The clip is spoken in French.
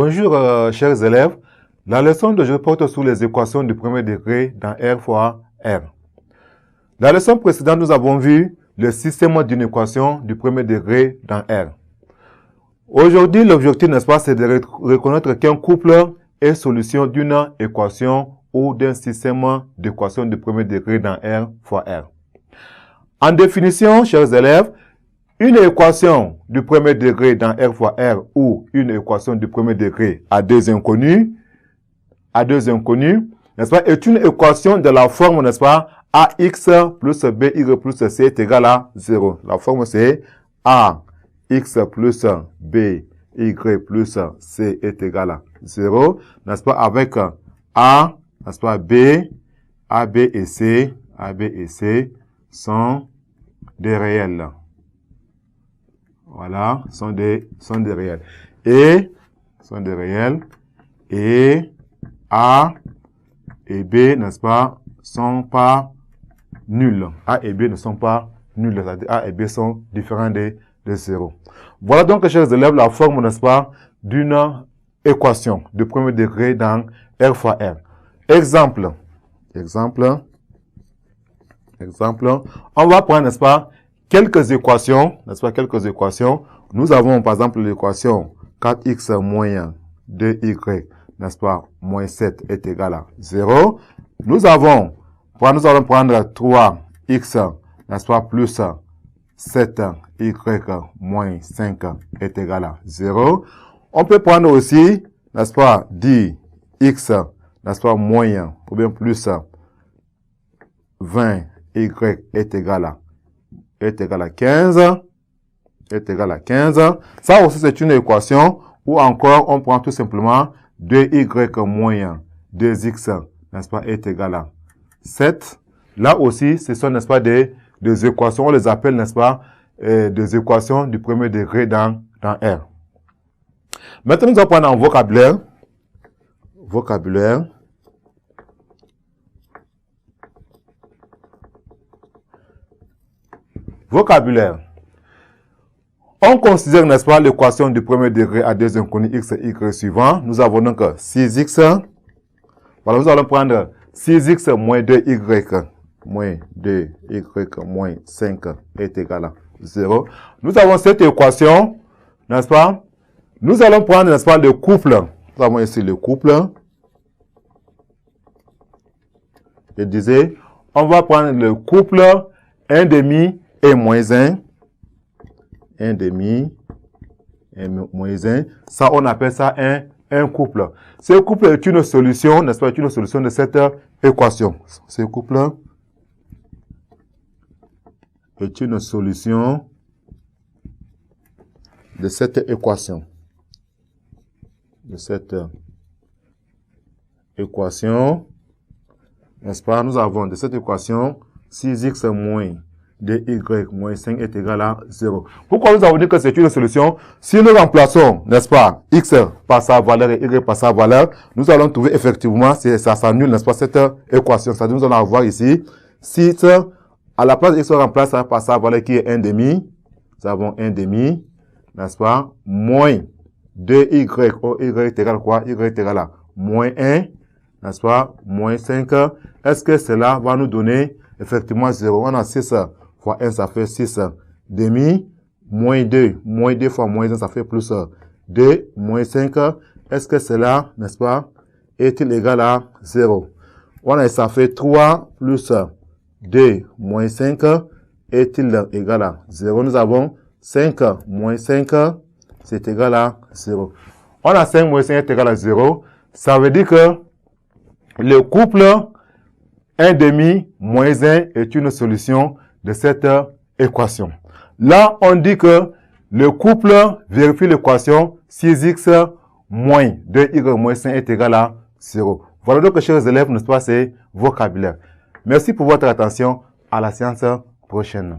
Bonjour chers élèves, la leçon d'aujourd'hui porte sur les équations du premier degré dans R fois R. La leçon précédente, nous avons vu le système d'une équation du premier degré dans R. Aujourd'hui, l'objectif, n'est-ce pas, c'est de reconnaître qu'un couple est solution d'une équation ou d'un système d'équations du premier degré dans R fois R. En définition, chers élèves, une équation du premier degré dans R fois R ou une équation du premier degré à deux inconnus, n'est-ce pas, est une équation de la forme, n'est-ce pas, AX plus BY plus C est égal à 0. La forme c'est AX plus BY plus C est égal à 0, n'est-ce pas, avec A, n'est-ce pas, B, AB et C sont des réels. Voilà, sont des réels. Et A et B, n'est-ce pas, sont pas nuls. A et B ne sont pas nuls. C'est-à-dire A et B sont différents de 0. Voilà donc, chers élèves, la forme, n'est-ce pas, d'une équation de premier degré dans R fois R. Exemple. On va prendre, n'est-ce pas, quelques équations, n'est-ce pas, Nous avons, par exemple, l'équation 4x moins 2y, n'est-ce pas, moins 7 est égal à 0. Nous allons prendre 3x, n'est-ce pas, plus 7y moins 5 est égal à 0. On peut prendre aussi, n'est-ce pas, 10x, n'est-ce pas, moins, ou bien plus 20y est égal à 15. Ça aussi, c'est une équation. Ou encore, on prend tout simplement 2y moins 2x, n'est-ce pas, est égal à 7. Là aussi, ce sont, n'est-ce pas, des équations, on les appelle, n'est-ce pas, des équations du premier degré dans R. Maintenant, nous allons prendre un vocabulaire. On considère, n'est-ce pas, l'équation du premier degré à deux inconnus x et y suivants. Nous avons donc 6x. Voilà, nous allons prendre 6x moins 2y moins 5 est égal à 0. Nous avons cette équation, n'est-ce pas? Nous allons prendre, n'est-ce pas, le couple. Nous avons ici le couple. Je disais, on va prendre le couple 1 demi et moins 1. 1 demi et moins 1. Ça, on appelle ça un couple. Ce couple est une solution, n'est-ce pas, une solution de cette équation. Ce couple est une solution de cette équation. N'est-ce pas, nous avons de cette équation 6x moins 2y moins 5 est égal à 0. Pourquoi nous avons dit que c'est une solution? Si nous remplaçons, n'est-ce pas, x par sa valeur et y par sa valeur, nous allons trouver effectivement, ça s'annule, n'est-ce pas, cette équation. C'est-à-dire, nous allons avoir ici 6, à la place de x, on remplace par sa valeur qui est 1 demi. Nous avons 1 demi, n'est-ce pas, moins 2y, y est égal à quoi? Y est égal à moins 1, n'est-ce pas, moins 5. Est-ce que cela va nous donner effectivement 0? On a 6 fois 1, ça fait 6 demi, moins 2 fois moins 1, ça fait plus 2, moins 5. Est-ce que cela, n'est-ce pas, est-il égal à 0? On a, ça fait 3 plus 2 moins 5 est-il égal à 0? Nous avons 5 moins 5, c'est égal à 0. On a 5 moins 5 est égal à 0. Ça veut dire que le couple 1 demi moins 1 est une solution de cette équation. Là, on dit que le couple vérifie l'équation 6x moins 2y moins 5 est égal à 0. Voilà donc, chers élèves, n'est-ce pas, c'est vocabulaire. Merci pour votre attention. À la séance prochaine.